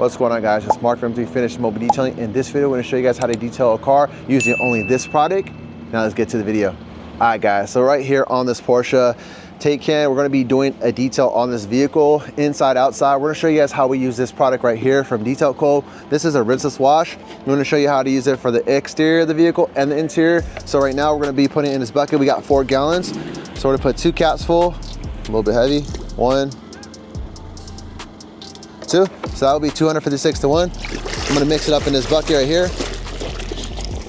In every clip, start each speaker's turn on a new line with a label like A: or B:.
A: What's going on, guys? It's Mark from Finished Mobile Detailing. In this video, we're going to show you guys how to detail a car using only this product. Now let's get to the video. All right, guys, so right here on this Porsche Taycan, we're going to be doing a detail on this vehicle, inside, outside. We're going to show you guys how we use this product right here from Detail Co. This is a rinseless wash. We're going to show you how to use it for the exterior of the vehicle and the interior. So right now, we're going to be putting it in this bucket. We got 4 gallons. So we're going to put 2 caps full, a little bit heavy, 1, 2. So that will be 256 to 1. I'm going to mix it up in this bucket right here.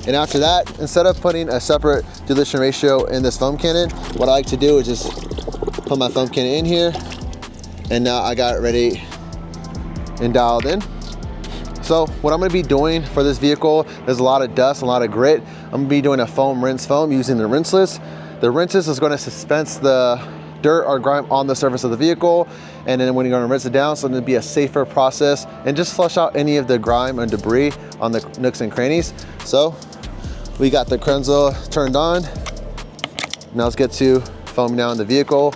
A: And after that, instead of putting a separate dilution ratio in this foam cannon, what I like to do is just put my foam cannon in here, and now I got it ready and dialed in. So what I'm going to be doing for this vehicle, there's a lot of dust, a lot of grit. I'm going to be doing a foam rinse foam using the Rinseless. The Rinseless is going to dispense the dirt or grime on the surface of the vehicle, and then when you're going to rinse it down, so it'll be a safer process and just flush out any of the grime and debris on the nooks and crannies. So we got the Rinseless turned on. Now let's get to foaming down the vehicle.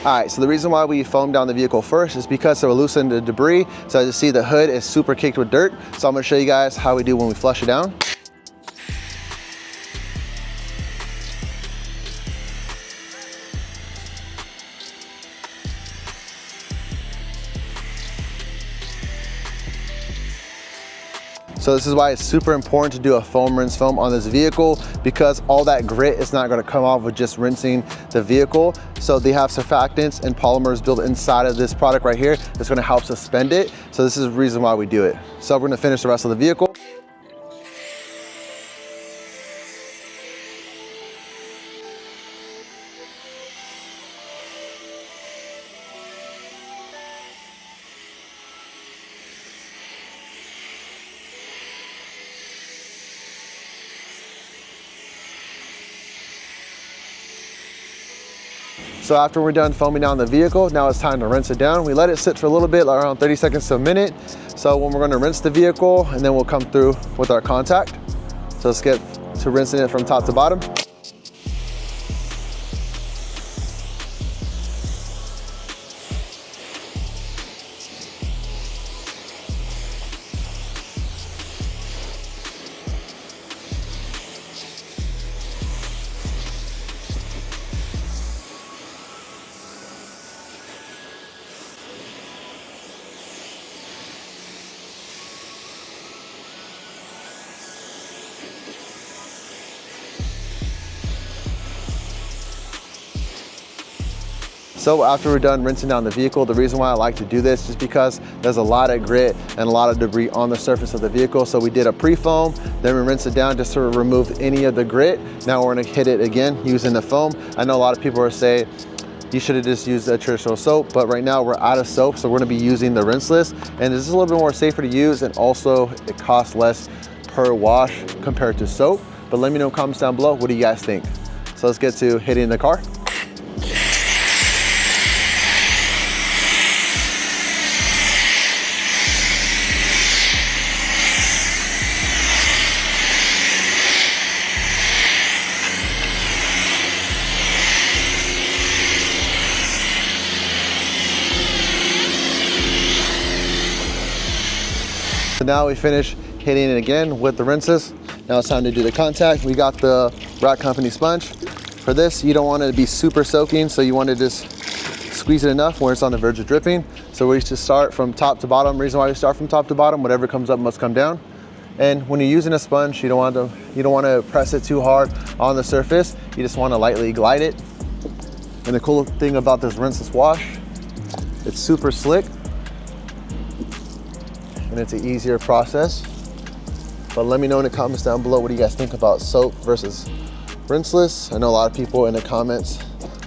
A: All right, so the reason why we foam down the vehicle first is because to loosen the debris. So as you see, the hood is super caked with dirt. So I'm gonna show you guys how we do when we flush it down. So this is why it's super important to do a foam rinse foam on this vehicle, because all that grit is not going to come off with just rinsing the vehicle. So they have surfactants and polymers built inside of this product right here that's going to help suspend it. So this is the reason why we do it. So we're going to finish the rest of the vehicle. So after we're done foaming down the vehicle, now it's time to rinse it down. We let it sit for a little bit, like around 30 seconds to a minute. So when we're gonna rinse the vehicle, and then we'll come through with our contact. So let's get to rinsing it from top to bottom. So after we're done rinsing down the vehicle, the reason why I like to do this is because there's a lot of grit and a lot of debris on the surface of the vehicle. So we did a pre-foam, then we rinse it down just to remove any of the grit. Now we're gonna hit it again using the foam. I know a lot of people are saying, you should have just used a traditional soap, but right now we're out of soap, so we're gonna be using the Rinseless. And this is a little bit more safer to use, and also it costs less per wash compared to soap. But let me know in the comments down below, what do you guys think? So let's get to hitting the car. So now we finish hitting it again with the Rinseless. Now it's time to do the contact. We got the Rack Company sponge. For this, you don't want it to be super soaking, so you want to just squeeze it enough where it's on the verge of dripping. So we just start from top to bottom. Reason why we start from top to bottom, whatever comes up must come down. And when you're using a sponge, you don't want to press it too hard on the surface. You just want to lightly glide it. And the cool thing about this Rinseless wash, it's super slick. And it's an easier process. But let me know in the comments down below, what do you guys think about soap versus Rinseless? I know a lot of people in the comments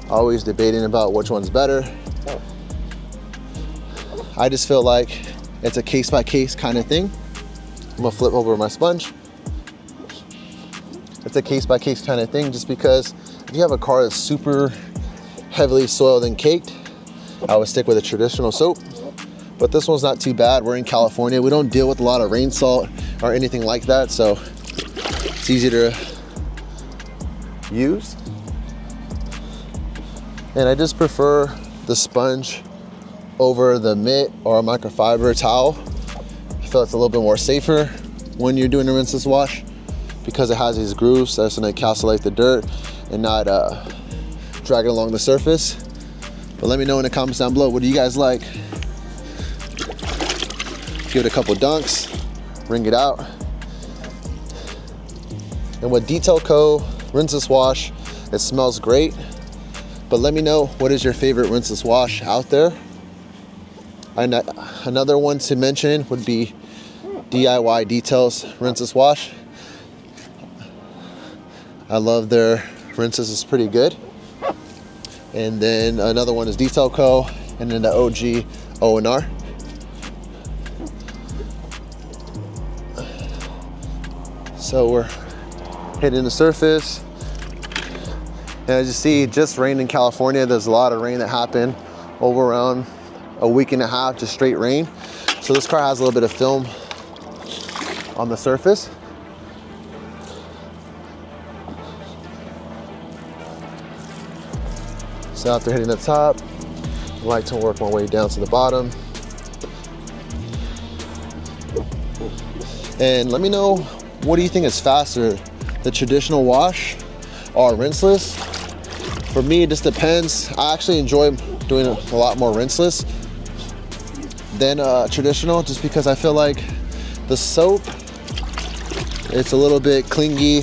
A: always debating about which one's better. I just feel like it's a case by case kind of thing. I'm gonna flip over my sponge. it's a case by case kind of thing, just because if you have a car that's super heavily soiled and caked, I would stick with a traditional soap. But this one's not too bad. We're in California. We don't deal with a lot of rain salt or anything like that, so it's easy to use. And I just prefer the sponge over the mitt or a microfiber towel. I feel it's a little bit more safer when you're doing a rinseless wash, because it has these grooves that's gonna encapsulate the dirt and not drag it along the surface. But let me know in the comments down below, what do you guys like? Give it a couple dunks, wring it out. And with Detail Co. rinseless wash, it smells great. But let me know, what is your favorite rinseless wash out there? And another one to mention would be DIY Details rinseless wash. I love their rinseless, is pretty good. And then another one is Detail Co. And then the OG O&R. So we're hitting the surface. And as you see, it just rained in California. There's a lot of rain that happened over around a week and a half, just straight rain. So this car has a little bit of film on the surface. So after hitting the top, I like to work my way down to the bottom. And let me know, what do you think is faster, the traditional wash or rinseless? For me, it just depends. I actually enjoy doing a lot more rinseless than traditional, just because I feel like the soap, it's a little bit clingy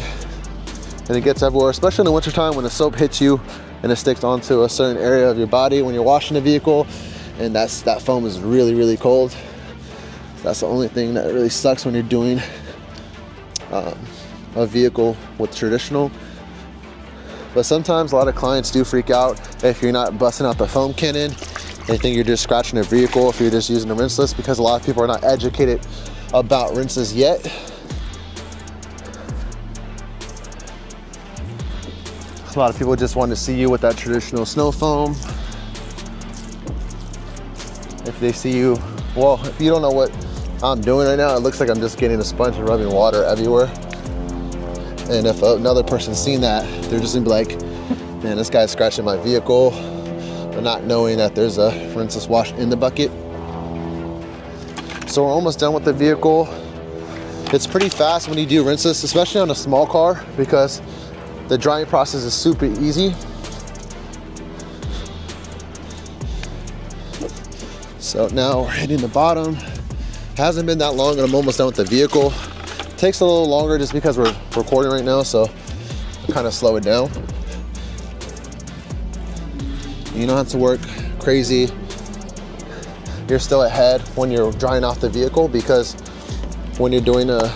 A: and it gets everywhere, especially in the wintertime when the soap hits you and it sticks onto a certain area of your body when you're washing the vehicle, and that foam is really, really cold. That's the only thing that really sucks when you're doing a vehicle with traditional. But sometimes a lot of clients do freak out if you're not busting out the foam cannon. They think you're just scratching their vehicle if you're just using a rinseless, because a lot of people are not educated about rinseless yet. A lot of people just want to see you with that traditional snow foam. If they see you, well, if you don't know what I'm doing right now, it looks like I'm just getting a sponge and rubbing water everywhere. And if another person's seen that, they're just gonna be like, man, this guy's scratching my vehicle, but not knowing that there's a rinseless wash in the bucket. So we're almost done with the vehicle. It's pretty fast when you do rinseless, especially on a small car, because the drying process is super easy. So now we're hitting the bottom. Hasn't been that long and I'm almost done with the vehicle. Takes a little longer just because we're recording right now, so I'll kind of slow it down. You don't have to work crazy. You're still ahead when you're drying off the vehicle, because when you're doing a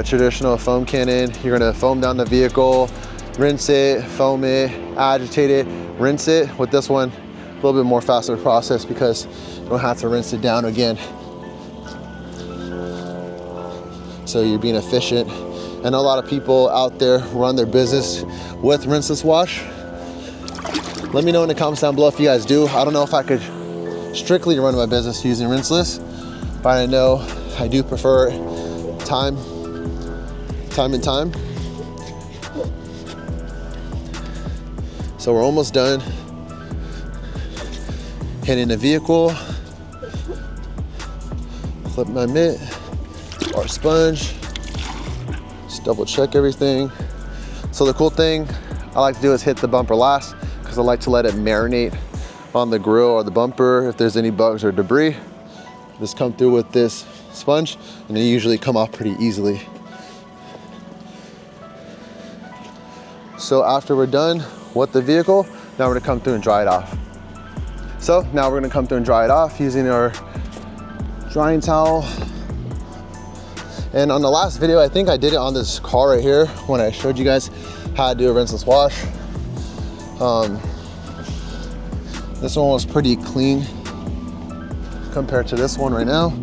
A: traditional foam cannon, you're gonna foam down the vehicle, rinse it, foam it, agitate it, rinse it. With this one, a little bit more faster process because you don't have to rinse it down again. So you're being efficient. I know a lot of people out there run their business with rinseless wash. Let me know in the comments down below if you guys do. I don't know if I could strictly run my business using rinseless, but I know I do prefer time and time. So we're almost done hitting the vehicle. Flip my mitt or sponge. Just double check everything. So the cool thing I like to do is hit the bumper last, because I like to let it marinate on the grill or the bumper if there's any bugs or debris. Just come through with this sponge and they usually come off pretty easily. So after we're done with the vehicle, now we're gonna come through and dry it off. So now we're gonna come through and dry it off using our drying towel. And on the last video, I think I did it on this car right here when I showed you guys how to do a rinseless wash. This one was pretty clean compared to this one right now.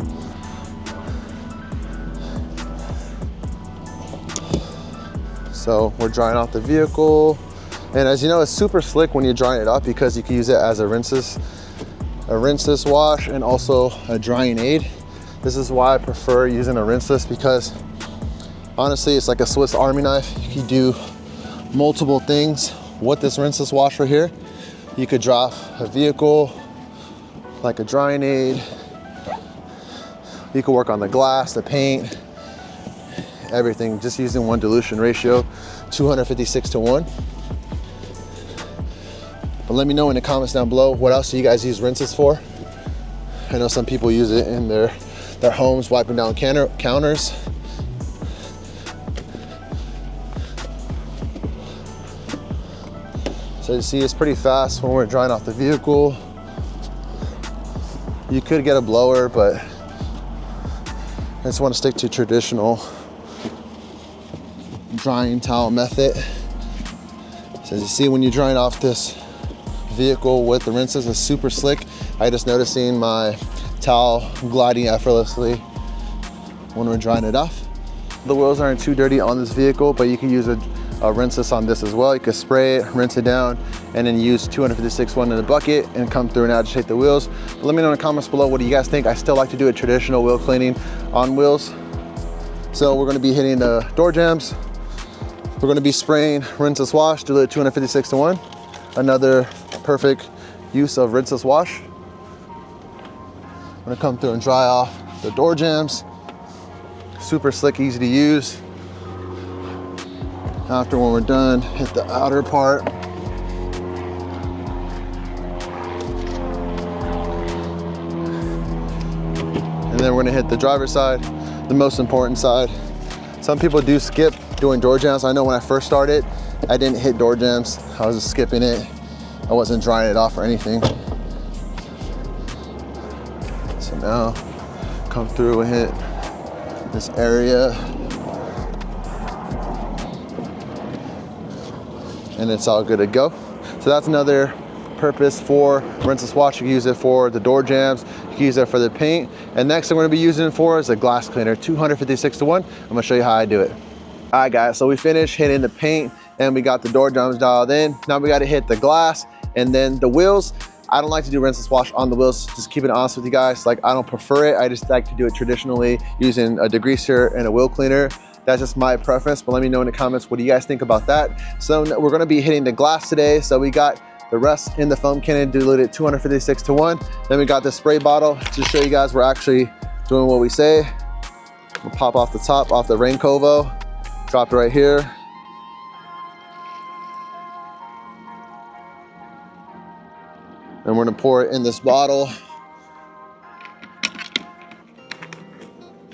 A: So we're drying off the vehicle. And as you know, it's super slick when you're drying it off because you can use it as a rinseless wash and also a drying aid. This is why I prefer using a rinseless, because honestly, it's like a Swiss Army knife. You can do multiple things with this rinseless wash right here. You could dry off a vehicle like a drying aid. You can work on the glass, the paint, everything, just using one dilution ratio, 256:1. But let me know in the comments down below, what else do you guys use rinseless for? I know some people use it in their homes, wiping down counters. So you see, it's pretty fast when we're drying off the vehicle. You could get a blower, but I just want to stick to traditional drying towel method. So as you see, when you're drying off this vehicle with the rinses, it's super slick. I just noticing my towel gliding effortlessly when we're drying it off. The wheels aren't too dirty on this vehicle, but you can use a rinseless on this as well. You can spray it, rinse it down, and then use 256:1 in the bucket and come through and agitate the wheels. But let me know in the comments below, what do you guys think? I still like to do a traditional wheel cleaning on wheels. So we're gonna be hitting the door jambs. We're gonna be spraying rinseless wash, diluted 256:1. Another perfect use of rinseless wash. I'm gonna come through and dry off the door jambs. Super slick, easy to use. After, when we're done, hit the outer part. And then we're gonna hit the driver's side, the most important side. Some people do skip doing door jambs. I know when I first started, I didn't hit door jambs. I was just skipping it. I wasn't drying it off or anything. So now, come through and hit this area. And it's all good to go. So that's another purpose for rinseless wash. You can use it for the door jambs, you can use it for the paint. And next I'm gonna be using it for is a glass cleaner, 256:1. I'm gonna show you how I do it. All right guys, so we finished hitting the paint and we got the door jambs dialed in. Now we gotta hit the glass and then the wheels. I don't like to do rinseless wash on the wheels, just keeping it honest with you guys. Like, I don't prefer it. I just like to do it traditionally using a degreaser and a wheel cleaner. That's just my preference, but let me know in the comments, what do you guys think about that? So we're gonna be hitting the glass today. So we got the rest in the foam cannon, diluted 256:1. Then we got the spray bottle to show you guys we're actually doing what we say. We'll pop off the top, off the Rain Covo, drop it right here. And we're gonna pour it in this bottle.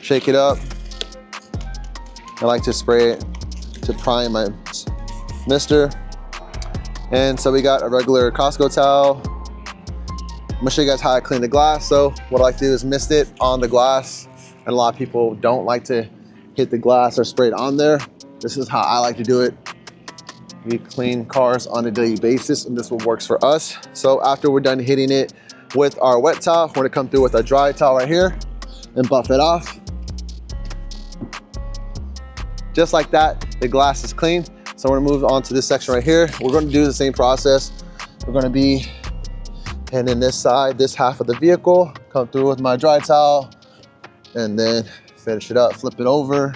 A: Shake it up. I like to spray it to prime my mister. And so we got a regular Costco towel. I'm gonna show you guys how I clean the glass. So what I like to do is mist it on the glass. And a lot of people don't like to hit the glass or spray it on there. This is how I like to do it. We clean cars on a daily basis, and this is what works for us. So after we're done hitting it with our wet towel, we're gonna come through with a dry towel right here and buff it off. Just like that, the glass is clean. So we're gonna move on to this section right here. We're gonna do the same process. We're gonna be hitting this side, this half of the vehicle, come through with my dry towel, and then finish it up, flip it over.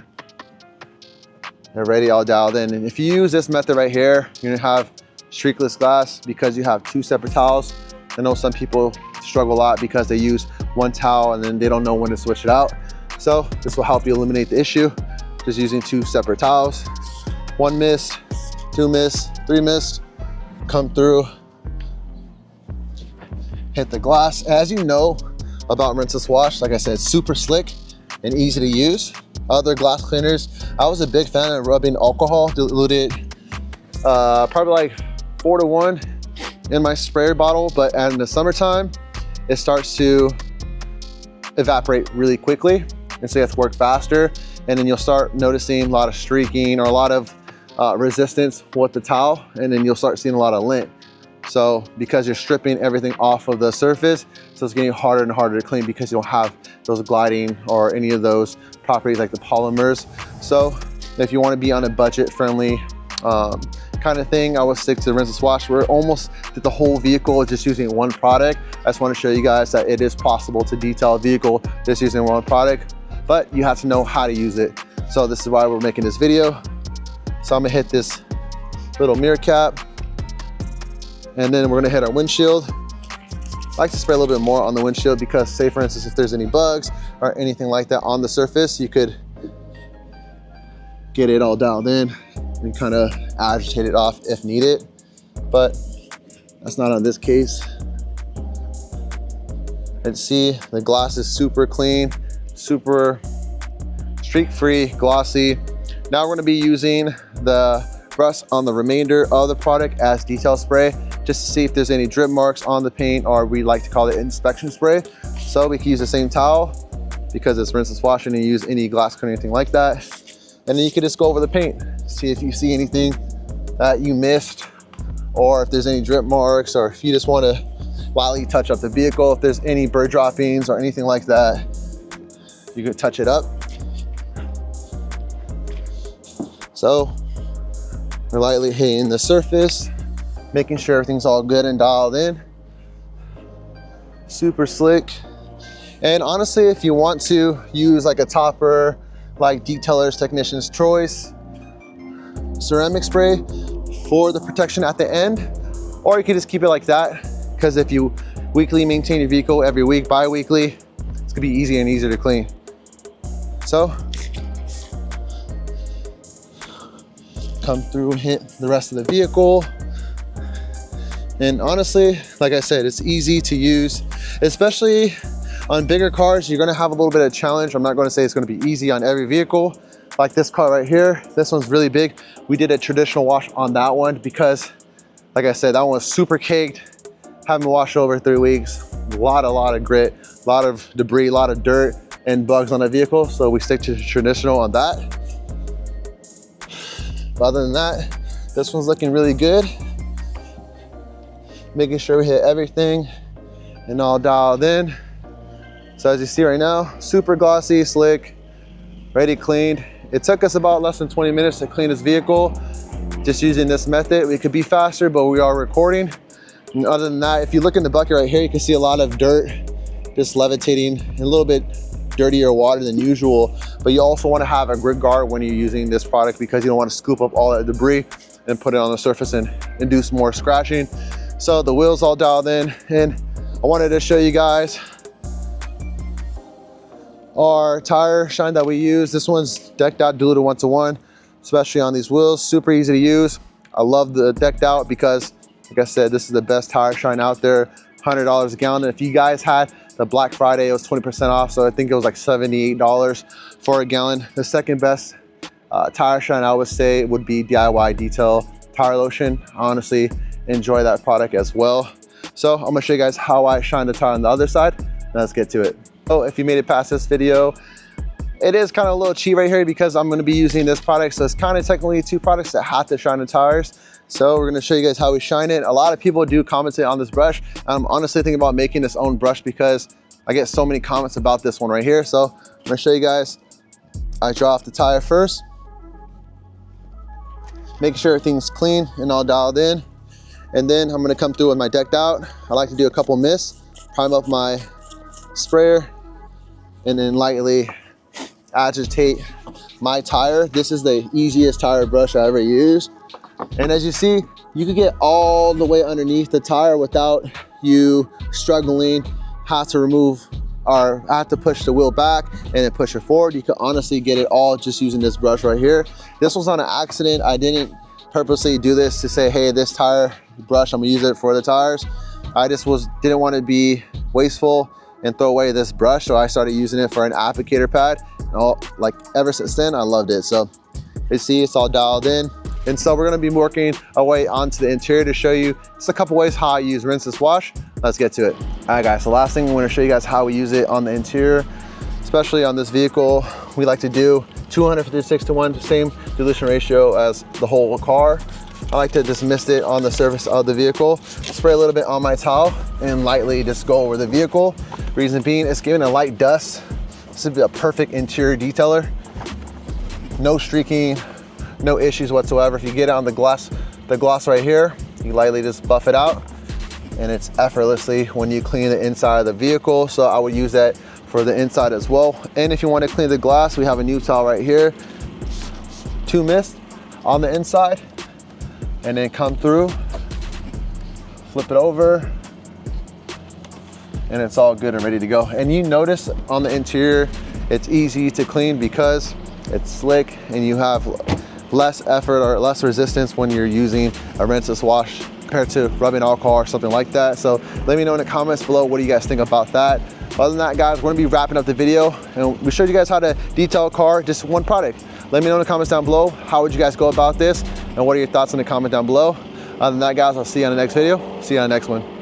A: Already all dialed in. And if you use this method right here, you're gonna have streakless glass because you have two separate towels. I know some people struggle a lot because they use one towel and then they don't know when to switch it out. So this will help you eliminate the issue. Just using two separate towels. One mist, two mist, three mist, come through, hit the glass. As you know about rinseless wash, like I said, super slick and easy to use. Other glass cleaners, I was a big fan of rubbing alcohol diluted, probably like 4:1 in my sprayer bottle, but in the summertime, it starts to evaporate really quickly. And so you have to work faster. And then you'll start noticing a lot of streaking or a lot of resistance with the towel. And then you'll start seeing a lot of lint. So because you're stripping everything off of the surface, so it's getting harder and harder to clean because you don't have those gliding or any of those properties like the polymers. So If you want to be on a budget friendly kind of thing, I would stick to rinseless wash. We're almost did the whole vehicle just using one product. I just want to show you guys that it is possible to detail a vehicle just using one product, but you have to know how to use it. So this is why we're making this video. So I'm gonna hit this little mirror cap, and then we're gonna hit our windshield. I like to spray a little bit more on the windshield because, say for instance, if there's any bugs or anything like that on the surface, you could get it all dialed in and kind of agitate it off if needed, but that's not on this case. And see, the glass is super clean, super streak-free, glossy. Now we're gonna be using the brush on the remainder of the product as detail spray, just to see if there's any drip marks on the paint, or we like to call it inspection spray. So we can use the same towel because it's rinseless wash, and you use any glass coat or anything like that. And then you can just go over the paint, see if you see anything that you missed, or if there's any drip marks, or if you just want to lightly touch up the vehicle, if there's any bird droppings or anything like that, you can touch it up. So we're lightly hitting the surface, making sure everything's all good and dialed in. Super slick. And honestly, if you want to use like a topper, like Detailer's Technician's Choice ceramic spray for the protection at the end, or you can just keep it like that, because if you weekly maintain your vehicle every week, bi-weekly, it's gonna be easier and easier to clean. So come through and hit the rest of the vehicle. And honestly, like I said, it's easy to use, especially on bigger cars. You're gonna have a little bit of challenge. I'm not gonna say it's gonna be easy on every vehicle. Like this car right here, this one's really big. We did a traditional wash on that one because, like I said, that one was super caked. Haven't washed over 3 weeks. A lot of grit, a lot of debris, a lot of dirt and bugs on the vehicle. So we stick to traditional on that. But other than that, this one's looking really good. Making sure we hit everything and all dialed in. So as you see right now, super glossy, slick, ready cleaned. It took us about less than 20 minutes to clean this vehicle, just using this method. We could be faster, but we are recording. And other than that, if you look in the bucket right here, you can see a lot of dirt just levitating, and a little bit dirtier water than usual. But you also want to have a grit guard when you're using this product, because you don't want to scoop up all that debris and put it on the surface and induce more scratching. So the wheel's all dialed in, and I wanted to show you guys our tire shine that we use. This one's decked out diluted 1-to-1, especially on these wheels. Super easy to use. I love the decked out because, like I said, this is the best tire shine out there. $100 a gallon. And if you guys had the Black Friday, it was 20% off. So I think it was like $78 for a gallon. The second best tire shine, I would say, would be DIY Detail Tire Lotion. I honestly enjoy that product as well. So I'm gonna show you guys how I shine the tire on the other side. Let's get to it. So if you made it past this video, it is kind of a little cheat right here because I'm going to be using this product. So it's kind of technically 2 products that have to shine the tires. So we're going to show you guys how we shine it. A lot of people do comment on this brush. I'm honestly thinking about making this own brush because I get so many comments about this one right here. So I'm going to show you guys. I draw off the tire first, making sure everything's clean and all dialed in. And then I'm going to come through with my decked out. I like to do a couple mists, prime up my sprayer, and then lightly agitate my tire. This is the easiest tire brush I ever used. And as you see, you can get all the way underneath the tire without you struggling, have to remove or have to push the wheel back and then push it forward. You can honestly get it all just using this brush right here. This was on an accident. I didn't purposely do this to say, hey, this tire brush, I'm gonna use it for the tires. I just didn't want to be wasteful and throw away this brush, so I started using it for an applicator pad. Like ever since then, I loved it. So you see, it's all dialed in. And so we're gonna be working our way onto the interior to show you just a couple ways how I use rinseless wash. Let's get to it. All right guys, so last thing, I'm gonna show you guys how we use it on the interior, especially on this vehicle. We like to do 256:1, same dilution ratio as the whole car. I like to just mist it on the surface of the vehicle, spray a little bit on my towel, and lightly just go over the vehicle. Reason being, it's giving a light dust. This would be a perfect interior detailer. no streaking, no issues whatsoever. If you get it on the gloss right here, you lightly just buff it out and it's effortlessly when you clean the inside of the vehicle. So I would use that for the inside as well. And if you want to clean the glass, we have a new towel right here, 2 mist on the inside, and then come through, flip it over, and it's all good and ready to go. And you notice on the interior, it's easy to clean because it's slick and you have less effort or less resistance when you're using a rinseless wash compared to rubbing alcohol or something like that. So let me know in the comments below, what do you guys think about that? Other than that, guys, we're gonna be wrapping up the video, and we showed you guys how to detail a car, just one product. Let me know in the comments down below, how would you guys go about this, and what are your thoughts in the comment down below? Other than that, guys, I'll see you on the next video. See you on the next one.